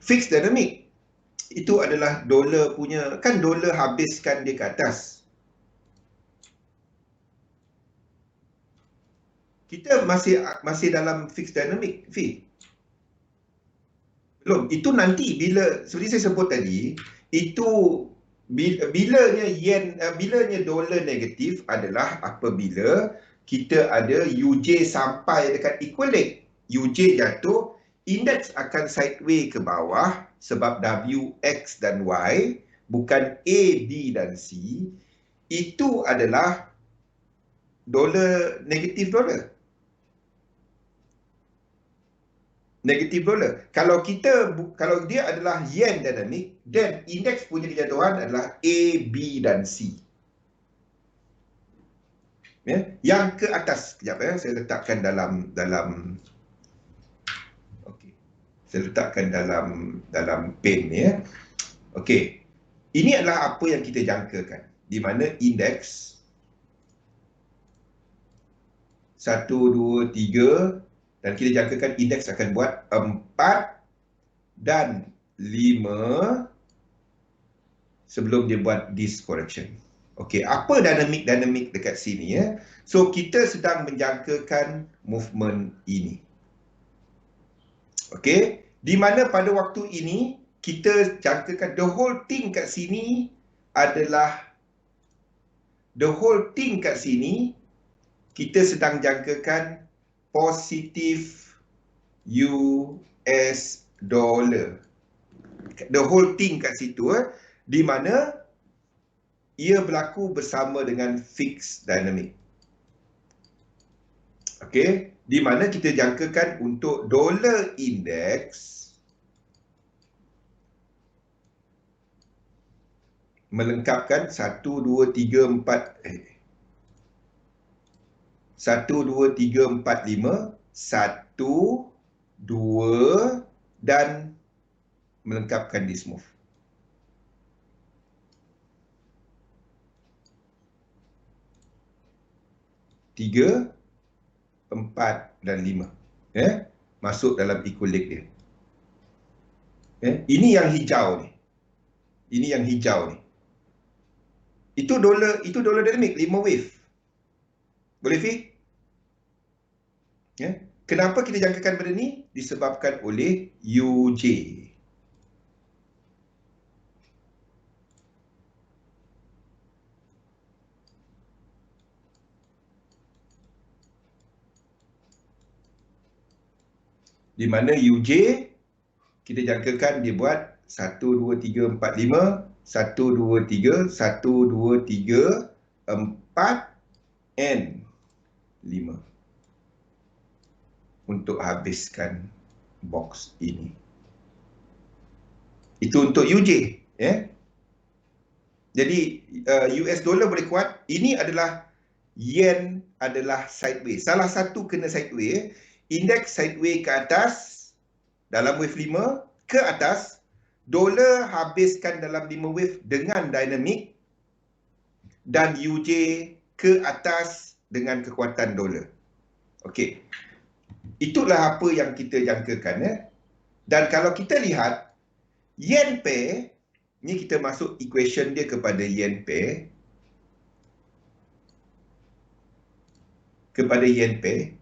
Fixed dynamic itu adalah dolar punya, kan dolar habiskan dia ke atas. Kita masih dalam fixed dynamic fee. Belum, itu nanti bila, seperti saya sebut tadi, itu bilanya dolar negatif adalah apabila kita ada UJ sampai dekat equilibrium. UJ jatuh, indeks akan sideways ke bawah sebab W, X dan Y, bukan A, B dan C. Itu adalah dolar, negatif dolar. Negatif dolar. Kalau dia adalah yen dynamic, then indeks punya kejatuhan adalah A, B dan C. Yang ke atas, kejap saya letakkan dalam okey. Saya letakkan dalam pen ni Okey. Ini adalah apa yang kita jangkakan, di mana indeks 1, 2, 3 dan kita jangkakan indeks akan buat 4 dan 5 sebelum dia buat this correction. Okey, apa dinamik dekat sini ya? So kita sedang menjangkakan movement ini. Okey, di mana pada waktu ini kita jangkakan the whole thing kat sini adalah kita sedang jangkakan positif US dollar. The whole thing kat situ di mana ia berlaku bersama dengan fixed dynamic. Okey, di mana kita jangkakan untuk dollar index melengkapkan 1, 2, 3, 4 1, 2, 3, 4, 5 1, 2 dan melengkapkan this move. 3, 4 dan 5 masuk dalam equal leg dia. Ini yang hijau ni. Itu dolar dynamic 5 wave. Boleh Fi? Kenapa kita jangkakan benda ni? Disebabkan oleh UJ. Di mana UJ kita jangkakan dia buat 1, 2, 3, 4, 5 1, 2, 3 1, 2, 3 4 and 5 untuk habiskan box ini. Itu untuk UJ. Jadi US dollar boleh kuat. Ini adalah yen adalah sideways. Salah satu kena sideways. Indeks sideways ke atas dalam wave 5 ke atas. Dolar habiskan dalam 5 wave dengan dinamik dan UJ ke atas dengan kekuatan dolar. Okey. Itulah apa yang kita jangkakan. Dan kalau kita lihat yen pair, ni kita masuk equation dia kepada yen pair.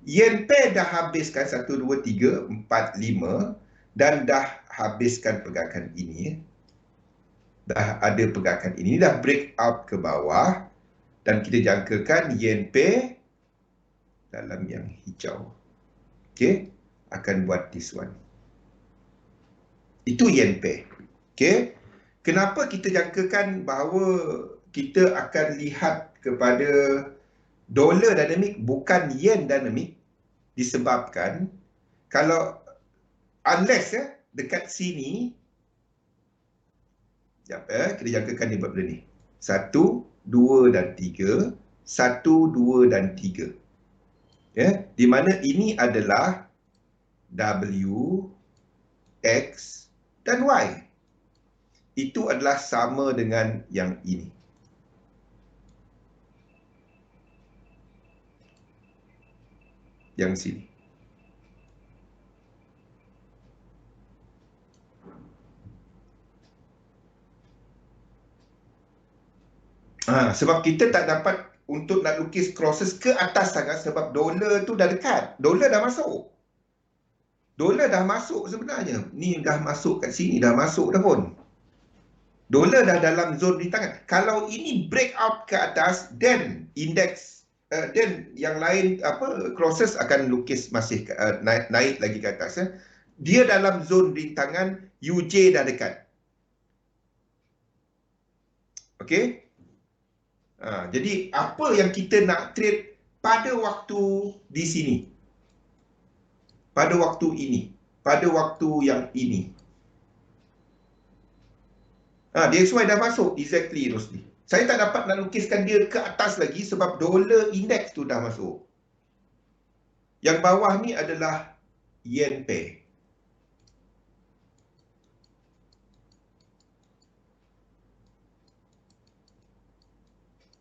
Yen pair dah habiskan 1, 2, 3, 4, 5 dan dah habiskan pergerakan ini. Dah ada pergerakan ini, dah break out ke bawah dan kita jangkakan yen pair dalam yang hijau. Okey, akan buat this one. Itu yen pair. Okey. Kenapa kita jangkakan bahawa kita akan lihat kepada dolar dinamik bukan yen dinamik? Disebabkan kalau unless dekat sini kita jangkakan dia buat benda ni 1, 2 dan 3 1, 2 dan 3 di mana ini adalah W, X dan Y. Itu adalah sama dengan yang ini. Yang sini. Sebab kita tak dapat untuk nak lukis crosses ke atas sangat sebab dolar tu dah dekat. Dolar dah masuk. Dolar dah masuk sebenarnya. Ni dah masuk kat sini, dah masuk dah pun. Dolar dah dalam zon rintangan. Kalau ini break out ke atas, then index, then yang lain crosses akan lukis masih naik lagi ke atas. Dia dalam zon rintangan, UJ dah dekat. Okey? Jadi apa yang kita nak trade pada waktu di sini? Pada waktu ini. Pada waktu yang ini. DXY dah masuk. Exactly, Rosli. Saya tak dapat nak lukiskan dia ke atas lagi sebab dolar index tu dah masuk. Yang bawah ni adalah yen pair.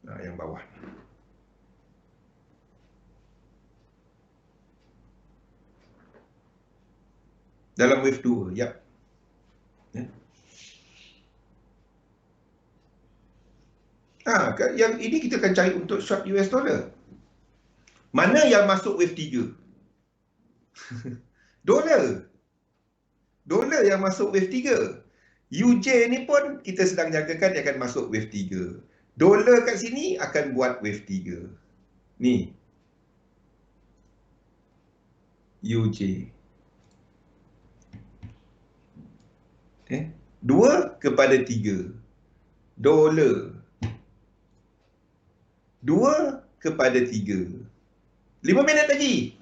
Yang bawah. Dalam wave 2, ya. Yang ini kita akan cari untuk short US dollar. Mana yang masuk wave 3? Dolar. Dolar yang masuk wave 3. UJ ni pun kita sedang jangkakan dia akan masuk wave 3. Dolar kat sini akan buat wave 3. Ni. UJ. 2/3. Dolar. 2/3. 5 minit lagi.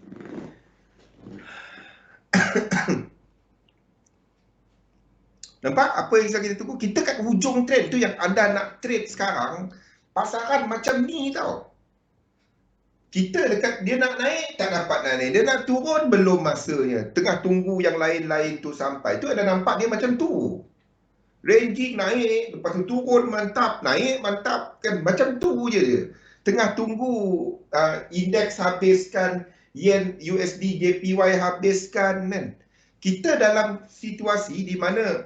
Nampak apa yang kita tunggu? Kita kat hujung trend tu yang anda nak trade sekarang. Pasaran macam ni tau. Kita dekat, dia nak naik, tak dapat nak naik. Dia nak turun, belum masanya. Tengah tunggu yang lain-lain tu sampai. Tu anda nampak dia macam tu. Ranging naik, lepas tu turun, mantap. Naik, mantap. Kan macam tu je dia. Tengah tunggu indeks habiskan, yen USD JPY habiskan kan. Kita dalam situasi di mana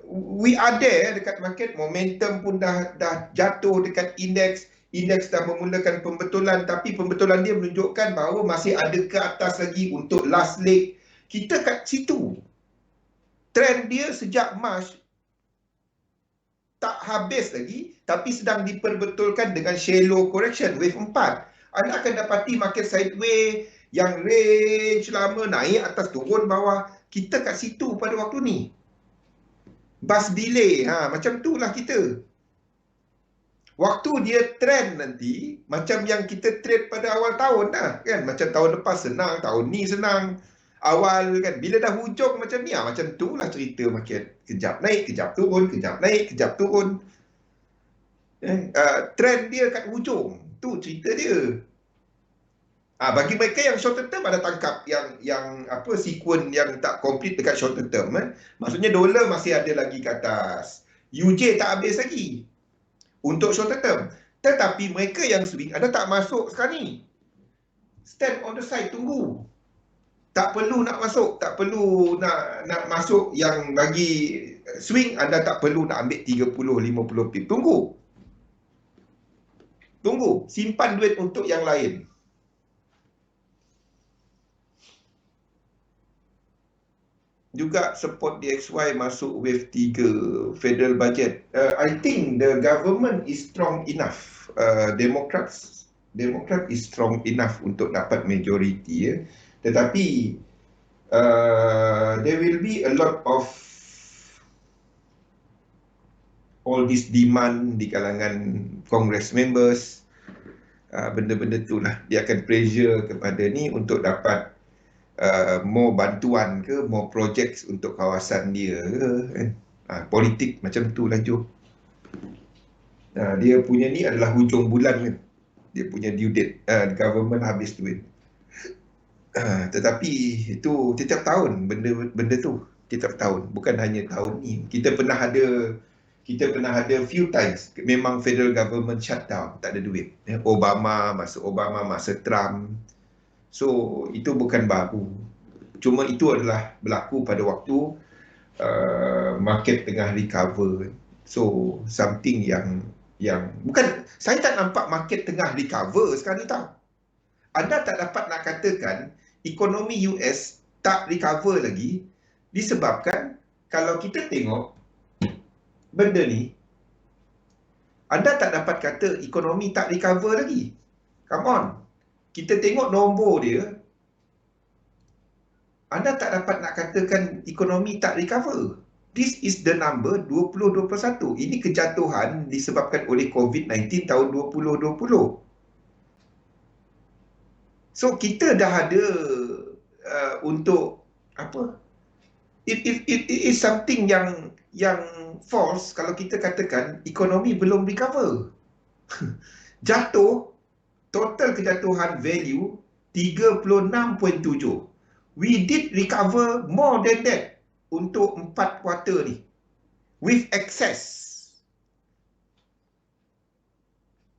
we are there dekat market, momentum pun dah jatuh dekat indeks dah memulakan pembetulan, tapi pembetulan dia menunjukkan bahawa masih ada ke atas lagi untuk last leg. Kita kat situ. Trend dia sejak March tak habis lagi, tapi sedang diperbetulkan dengan shallow correction, wave 4. Anda akan dapati market sideways yang range lama, naik atas, turun bawah. Kita kat situ pada waktu ni. Bus delay, macam itulah kita. Waktu dia trend nanti, macam yang kita trade pada awal tahun dah, kan? Macam tahun lepas senang, tahun ni senang. Awal kan, bila dah hujung macam ni, macam itulah cerita market. Kejap naik, kejap turun, kejap naik, kejap turun. Trend dia kat hujung, tu cerita dia. Bagi mereka yang short term ada tangkap yang apa sequence yang tak complete dekat short term, maksudnya dolar masih ada lagi ke atas. UJ tak habis lagi untuk short term. Tetapi mereka yang swing ada tak masuk sekarang ni. Stand on the side, tunggu. Tak perlu nak masuk, tak perlu nak masuk yang bagi swing, anda tak perlu nak ambil 30-50 pip. Tunggu. Tunggu, simpan duit untuk yang lain. Juga support DXY masuk wave 3 federal budget. I think the government is strong enough. Democrat is strong enough untuk dapat majority. Tetapi there will be a lot of all this demand di kalangan Congress members. Benda-benda tu lah. Dia akan pressure kepada ni untuk dapat more bantuan ke, more projects untuk kawasan dia ke, kan? Politik macam tu lah, Jo. Dia punya ni adalah hujung bulan kan. Dia punya due date, government habis duit. Tetapi itu setiap tahun benda tu, setiap tahun, bukan hanya tahun ni. Kita pernah ada few times memang federal government shutdown, tak ada duit. Obama, masa Trump. So, itu bukan baru. Cuma itu adalah berlaku pada waktu market tengah recover. So, something yang bukan, saya tak nampak market tengah recover sekarang ni tau. Anda tak dapat nak katakan ekonomi US tak recover lagi disebabkan kalau kita tengok benda ni, anda tak dapat kata ekonomi tak recover lagi. Come on. Kita tengok nombor dia, anda tak dapat nak katakan ekonomi tak recover. This is the number 2021. Ini kejatuhan disebabkan oleh COVID-19 tahun 2020. So, kita dah ada untuk apa? It is something yang false kalau kita katakan ekonomi belum recover. Jatuh, total kejatuhan value 36.7. We did recover more than that untuk 4 kuartal ni with excess.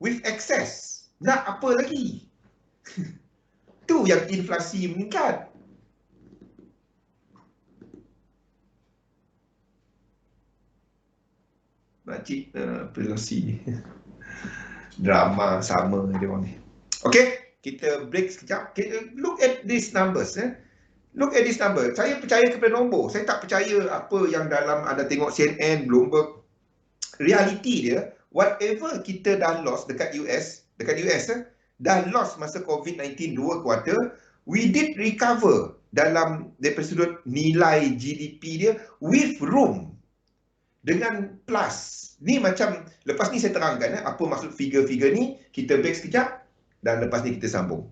with excess. Nak apa lagi? Tu yang inflasi meningkat. Makcik Pelosi. Drama sama dia orang ni. Okay, kita break sekejap. Look at these numbers. Look at this number. Saya percaya kepada nombor. Saya tak percaya apa yang dalam anda tengok CNN, Bloomberg. Realiti dia, whatever kita dah lost dekat US dah lost masa COVID-19 2 kuartal, we did recover dalam daripada sudut nilai GDP dia with room. Dengan plus. Ni macam, lepas ni saya terangkan apa maksud figure-figure ni. Kita break sekejap dan lepas ni kita sambung.